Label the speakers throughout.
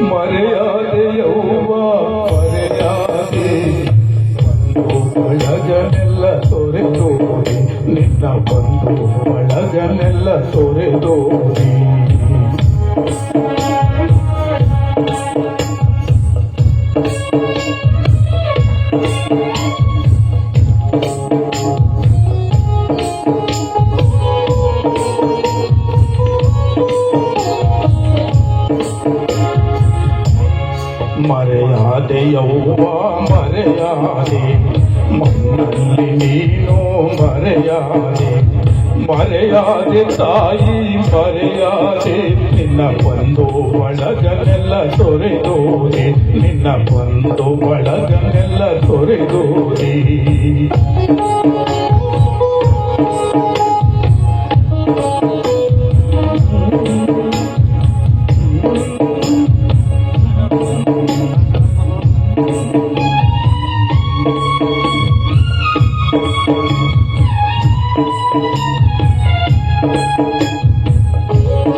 Speaker 1: ಮರೆಯಾದೆ ಯೌವ ಮರೆಯಾದೆ ಬಳಗನೆಲ್ಲ ತೊರೆದೋರಿ ನಿನ್ನ ಬಂದು ಬಳಗನೆಲ್ಲ ತೊರೆದೋರಿ ಮರೆಯಾದೆ ಯೌವ ಮರೆಯಾದೆ ಮಣ್ಣಲ್ಲಿ ನೀನು ಮರೆಯಾದೆ ಮರೆಯಾದೆ ತಾಯಿ ಮರೆಯಾದೆ ನಿನ್ನ ಬಂದು ಬಳಗನೆಲ್ಲ ತೊರೆದೋರೆ ನಿನ್ನ ಬಂದು ಬಳಗನೆಲ್ಲ ತೊರೆದೋರೆ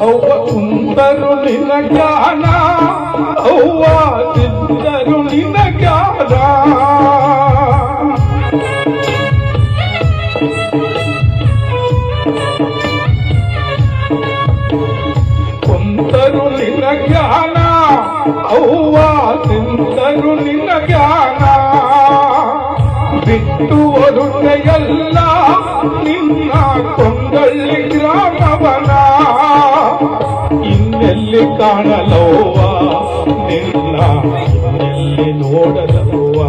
Speaker 1: ಅವ್ವ ಕುಂದರು ನಿನ್ನ ಜ್ಞಾನ ಅವ್ವ ಸಿದ್ದರು ನಿನ್ನ ಜ್ಞಾನ ಕುಂತರು ನಿನ್ನ ಜ್ಞಾನ ಅವ್ವ ಸಿದ್ದರು ನಿನ್ನ ಜ್ಞಾನ ಬಿಟ್ಟು ಹೊರಟೆಯಲ್ಲ ನಿನ್ನ ಕೊಂಗಳ್ಳಿ ಗ್ರಾಮವನ ಇನ್ನೆಲ್ಲಿ ಕಾಣಲವ್ವ ನಿನ್ನ ಇನ್ನೆಲ್ಲಿ ನೋಡಲವ್ವ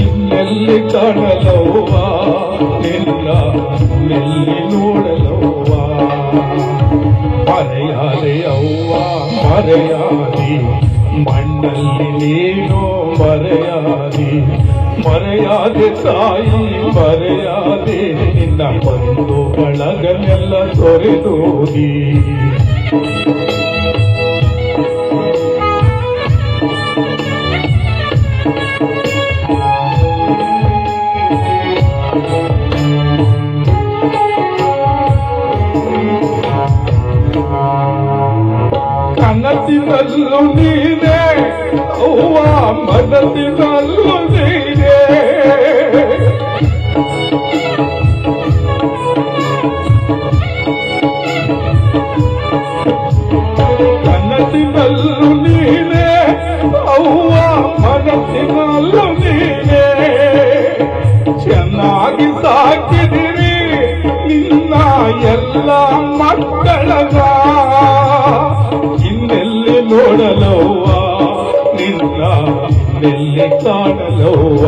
Speaker 1: ಇನ್ನೆಲ್ಲಿ ಕಾಣಲವ್ವ ನಿನ್ನ ಇನ್ನೆಲ್ಲಿ ನೋಡಲವ್ವ ಮರೆಯಾದೆ ಅವ್ವ ಮರೆಯಾದೆ ಮಣ್ಣಲ್ಲಿ ನೀನು ಮರೆಯಾದೆ ಮರೆಯಾದೆ ತಾಯಿ ಮರೆಯಾದೆ ನಿನ್ನ ಬಂದು ಬಳಗನೆಲ್ಲ ತೊರೆದೋರಿ ಕನಸಿನಲ್ಲೂ ನೀನೇ ಅವ್ವ ಮನಸ್ಸಿನಲ್ಲೂ ನೀನೇ ಕನಸಿನಲ್ಲೂ ನೀನೇ ಅವ್ವ ಮನಸ್ಸಿನಲ್ಲೂ ನೀನೇ ಚೆನ್ನಾಗಿ ಸಾಕಿದಿರಿ ನಿನ್ನ ಎಲ್ಲ ಮಕ್ಕಳನ್ನ ಇನ್ನೆಲ್ಲಿ ನೋಡಲವ್ವ ನಿನ್ನ ಇನ್ನೆಲ್ಲಿ ಕಾಣಲವ್ವ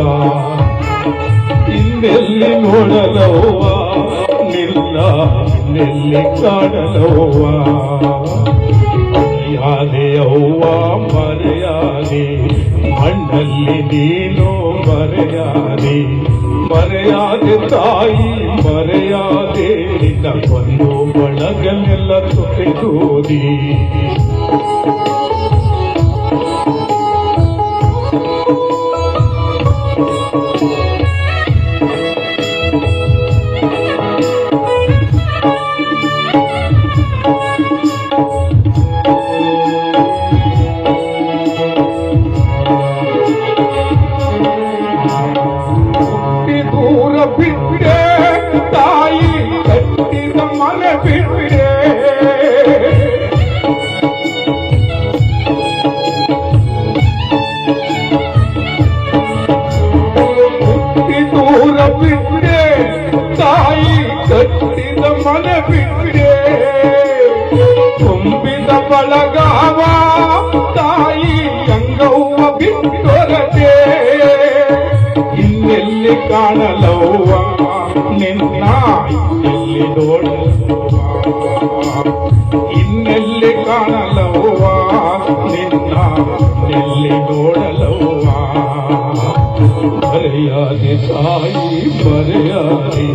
Speaker 1: ಇನ್ನೆಲ್ಲಿ ನೋಡಲವ್ವ ನಿನ್ನ ಇನ್ನೆಲ್ಲಿ ಕಾಣಲವ್ವ ಮರೆಯಾದೆ ಅವ್ವ ಮರೆಯಾದೆ ಮಣ್ಣಲ್ಲಿ ನೀನು ಮರೆಯಾದೆ ಮರೆಯಾದೆ ತಾಯಿ ಮರೆಯಾದೆ ನಿನ್ನ ಬಂದು ಬಳಗನೆಲ್ಲ ತೊರೆದೋರಿ ದೂರ ಬಿಟ್ಟೆ ತಾಯಿ ಕಟ್ಟಿದ ಮನೆ ಬಿಟ್ಟೆ ದೂರ ಬಿಟ್ಟೆ ತಾಯಿ ಕಟ್ಟಿದ ಮನೆ ಬಿಟ್ಟೆ ತುಂಬಿದ ಬಳಗಾವ ತಾಯಿ ಗಂಗವ್ವ ಬಿಟ್ಟೊರದೆ ಇನ್ನೆಲ್ಲಿ ಕಾಣಲವ್ವ ನಿನ್ನ ಇನ್ನೆಲ್ಲಿ ನೋಡಲವ್ವ ಇನ್ನೆಲ್ಲಿ ಕಾಣಲವ್ವ ನಿನ್ನ ಇನ್ನೆಲ್ಲಿ ನೋಡಲವ್ವ ಮರೆಯಾದೆ ತಾಯಿ ಮರೆಯಾದೆ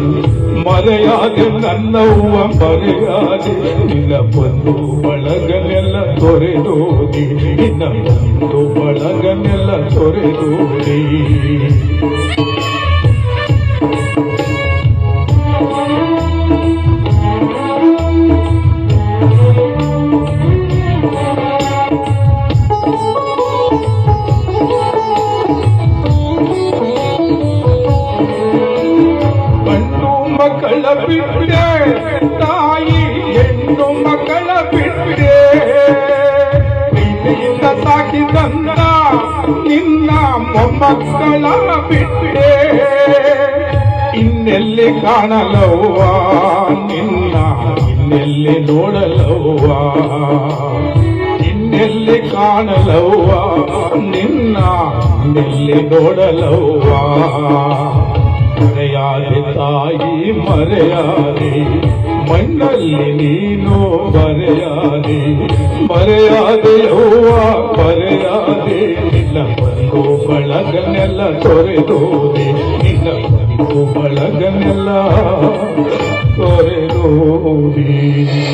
Speaker 1: ಮರೆಯಾದೆ ನನ್ನವ್ವ ಮರೆಯಾದೆ ನಿನ್ನ ಬಂದು ಬಳಗನೆಲ್ಲ ತೊರೆದೋದಿ ನಿನ್ನ ಬಂದು ಬಳಗನೆಲ್ಲ ತೊರೆದೋದಿ ಬಿಟ್ಟೆ ತಾಯಿ ಹೆಣ್ಣು ಮಕ್ಕಳ ಬಿಟ್ಟೆ ಪ್ರೀತಿಯಿಂದ ಸಾಕಿದಂತ ನಿನ್ನ ಮೊಮ್ಮಕ್ಕಳ ಬಿಟ್ಟೆ ಇನ್ನೆಲ್ಲಿ ಕಾಣಲವ್ವ ನಿನ್ನ ಇನ್ನೆಲ್ಲಿ ನೋಡಲವ್ವ ಇನ್ನೆಲ್ಲಿ ಕಾಣಲವ್ವ ನಿನ್ನ ಇನ್ನೆಲ್ಲಿ ನೋಡಲವ್ವ ಮರೆಯಾದೆ ತಾಯಿ ಮರೆಯಾದೆ ಮಣ್ಣಲ್ಲಿ ನೀನು ಬರೆಯಾದೆ ಮರೆಯಾದೆಯವ್ವ ಬರೆಯಾದೆ ನಿನ್ನ ಬಂಧು ಬಳಗನೆಲ್ಲ ತೊರೆದೋದೆ ನಿನ್ನ ಬಂಧು ಬಳಗನೆಲ್ಲ ತೊರೆದೋದೆ